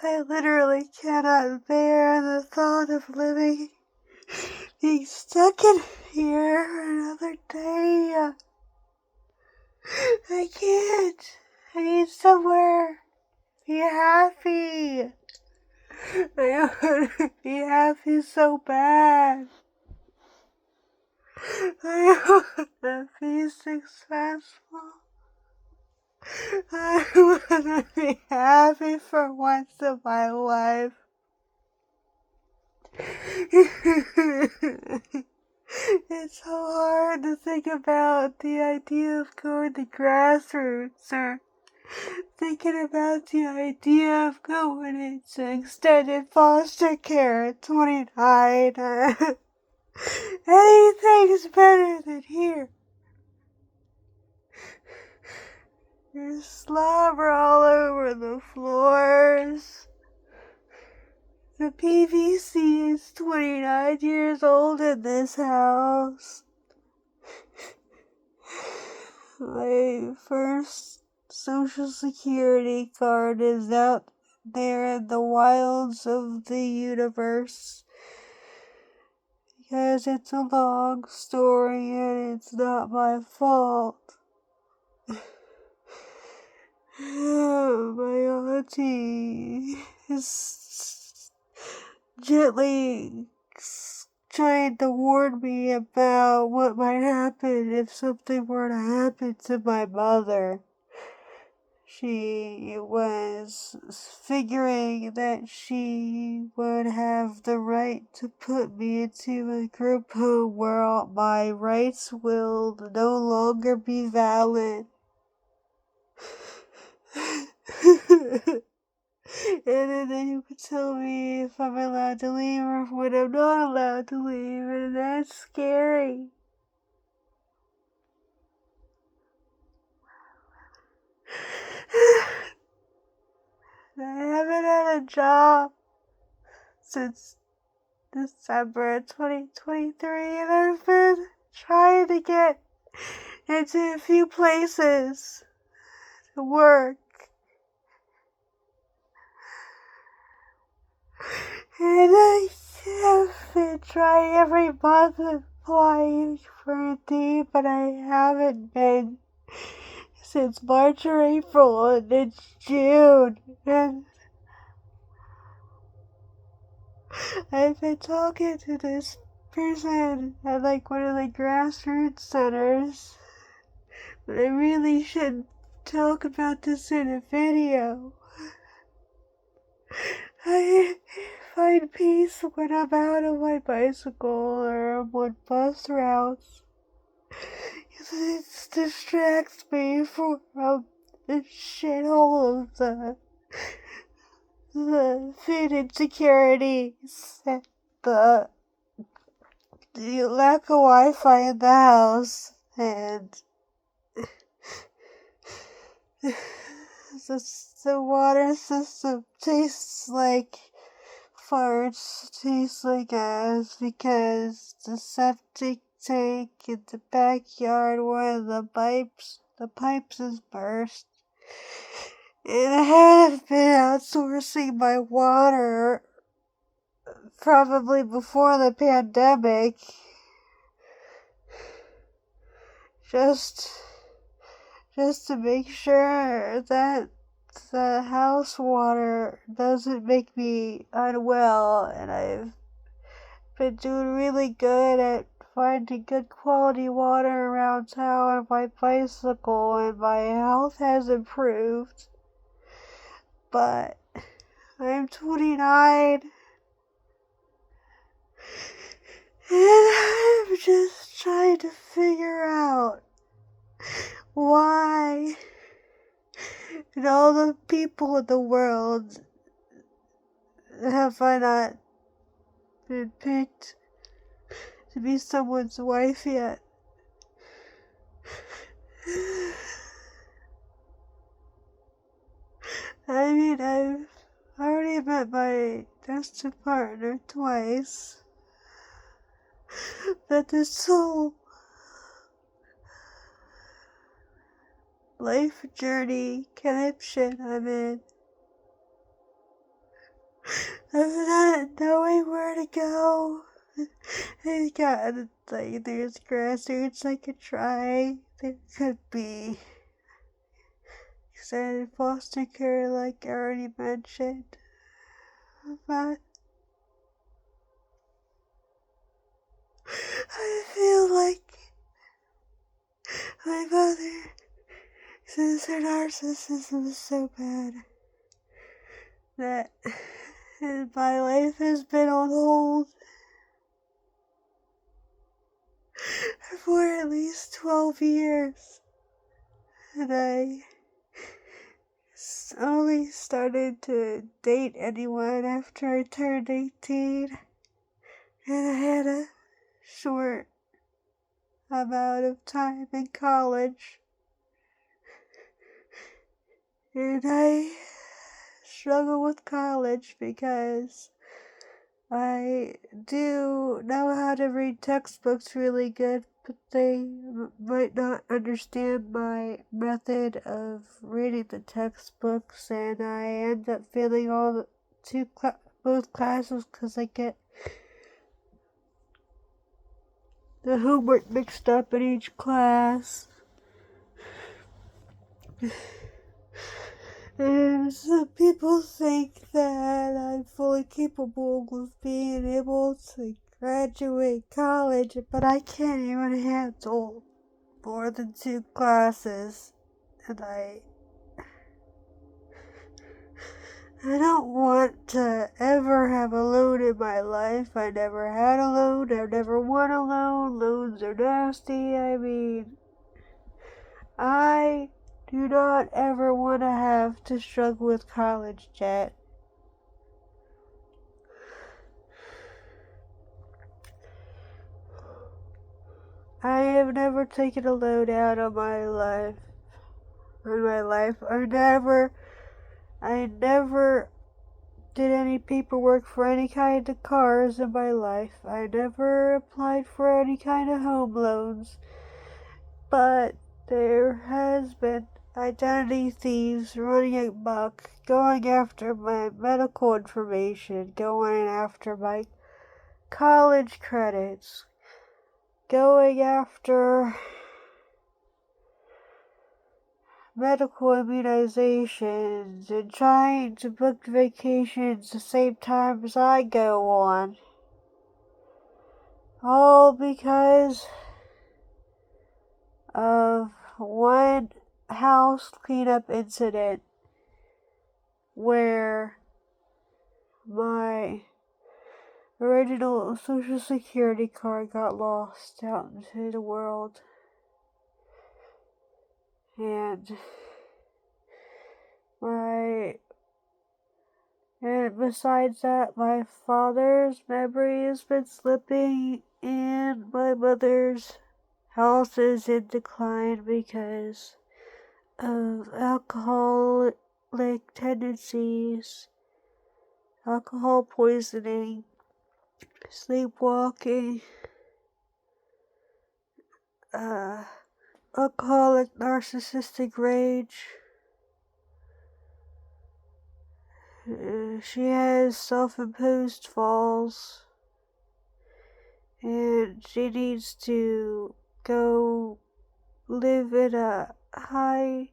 I literally cannot bear the thought of being stuck in here another day. I can't. I need somewhere. Be happy. I want to be happy so bad. I want to be successful. I want to be happy for once in my life. It's so hard to think about the idea of going to grassroots or thinking about the idea of going into extended foster care at 29. Anything's better than here. There's slobber all over the floors. The PVC is 29 years old in this house. My first Social Security card is out there in the wilds of the universe. Because it's a long story and it's not my fault. My auntie is gently trying to warn me about what might happen if something were to happen to my mother. She was figuring that she would have the right to put me into a group home where my rights will no longer be valid. And then you could tell me if I'm allowed to leave or when I'm not allowed to leave, and that's scary. I haven't had a job since December 2023, and I've been trying to get into a few places to work. And I have been trying every month applying for Indeed, but I haven't been since March or April, and it's June. And I've been talking to this person at like one of the grassroots centers, but I really shouldn't talk about this in a video. I find peace when I'm out on my bicycle or on bus routes. It distracts me from the shithole of the food insecurities and the lack of Wi-Fi in the house and the water system tastes like farts, tastes like ass because the septic tank in the backyard where the pipes is burst. And I have been outsourcing my water probably before the pandemic. Just to make sure that the house water doesn't make me unwell, and I've been doing really good at finding good quality water around town on my bicycle, and my health has improved. But I'm 29, and I'm just trying to figure out why in all the people in the world have I not been picked to be someone's wife yet. I mean, I've already met my destined partner twice, but this whole life journey conniption I'm in I got like there's grassroots I could try. There could be extended foster care, like I already mentioned. But I feel like my mother, since her narcissism is so bad, that my life has been on hold for at least 12 years. And I only started to date anyone after I turned 18. And I had a short amount of time in college. And I struggle with college because I do know how to read textbooks really good, but they might not understand my method of reading the textbooks, and I end up failing both classes because I get the homework mixed up in each class. And some people think that I'm fully capable of being able to graduate college, but I can't even handle more than 2 classes. And I don't want to ever have a loan in my life. I never had a loan. I never want a loan. Loans are nasty. I mean, I do not ever want to have to struggle with college debt. I have never taken a loan out on my life. I never did any paperwork for any kind of cars in my life. I never applied for any kind of home loans. But there has been identity thieves running amok, going after my medical information, going after my college credits, going after medical immunizations, and trying to book vacations the same time as I go on. All because of one house cleanup incident where my original Social Security card got lost out into the world. And besides that, my father's memory has been slipping, and my mother's health is in decline because of alcoholic tendencies, alcohol poisoning, sleepwalking, alcoholic narcissistic rage. She has self-imposed falls, and she needs to go live in a high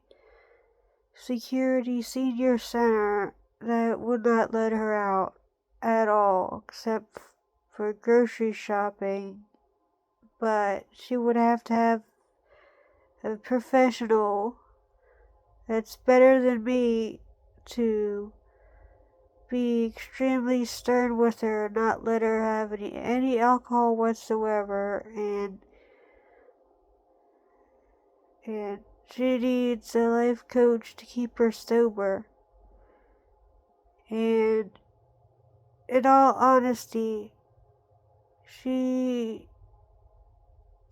security senior center that would not let her out at all, except for grocery shopping. But she would have to have a professional that's better than me to be extremely stern with her and not let her have any alcohol whatsoever, and she needs a life coach to keep her sober. And in all honesty, she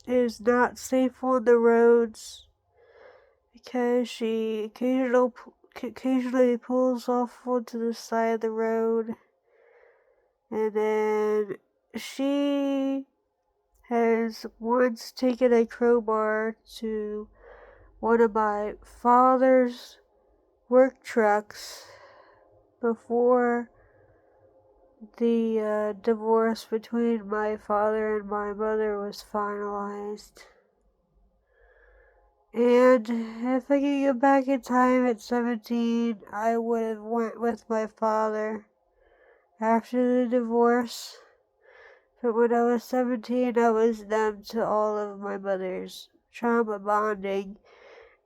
is not safe on the roads because she occasionally pulls off onto the side of the road, and then she has once taken a crowbar to one of my father's work trucks before the divorce between my father and my mother was finalized. And if I could go back in time at 17, I would have went with my father after the divorce. But when I was 17, I was numb to all of my mother's trauma bonding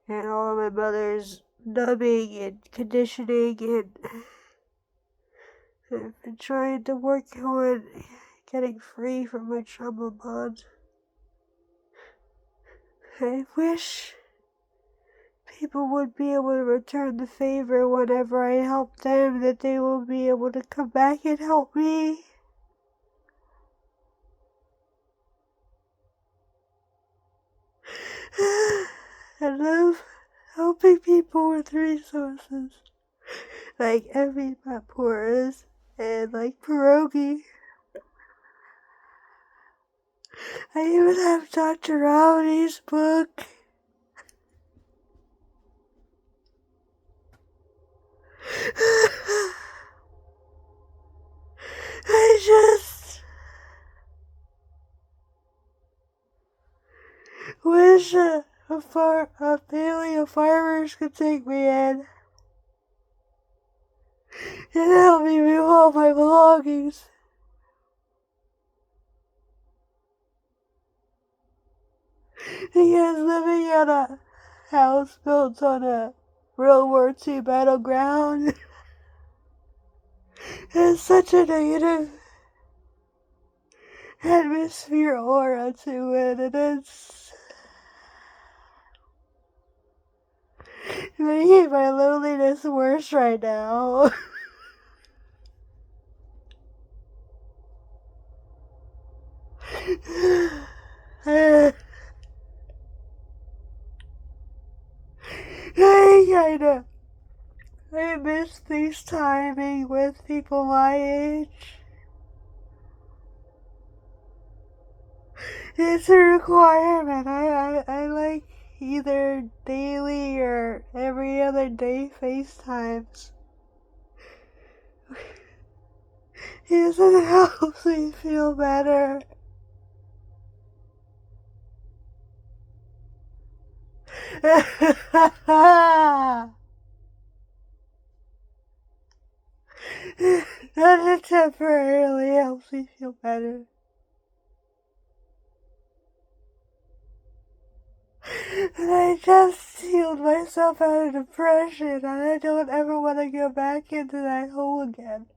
and all of my mother's numbing and conditioning, and I've been trying to work on getting free from my trauma bond. I wish people would be able to return the favor whenever I help them, that they will be able to come back and help me. I love helping people with resources, like Emmy Paporas and like pierogi. I even have Dr. Rowdy's book. I just wish a family of farmers could take me in and help me move all my belongings. Because living in a house built on a World War II battleground has such a negative atmosphere aura to it, and it's making my loneliness worse right now. I miss FaceTiming with people my age. It's a requirement. I like either daily or every other day FaceTimes. It helps me feel better. That temporarily helps me feel better. And I just healed myself out of depression, and I don't ever want to go back into that hole again.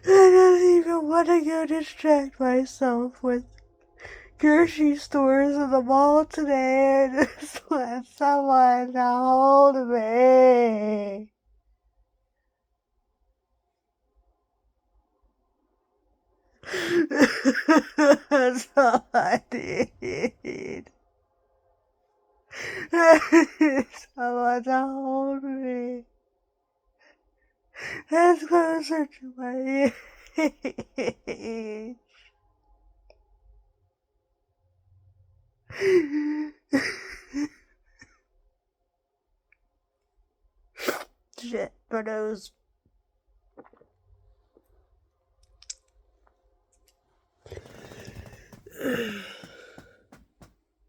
I don't even want to go distract myself with grocery stores in the mall today and just let someone hold me. That's all I need. Someone to hold me. That's closer to my age. Shit, my nose.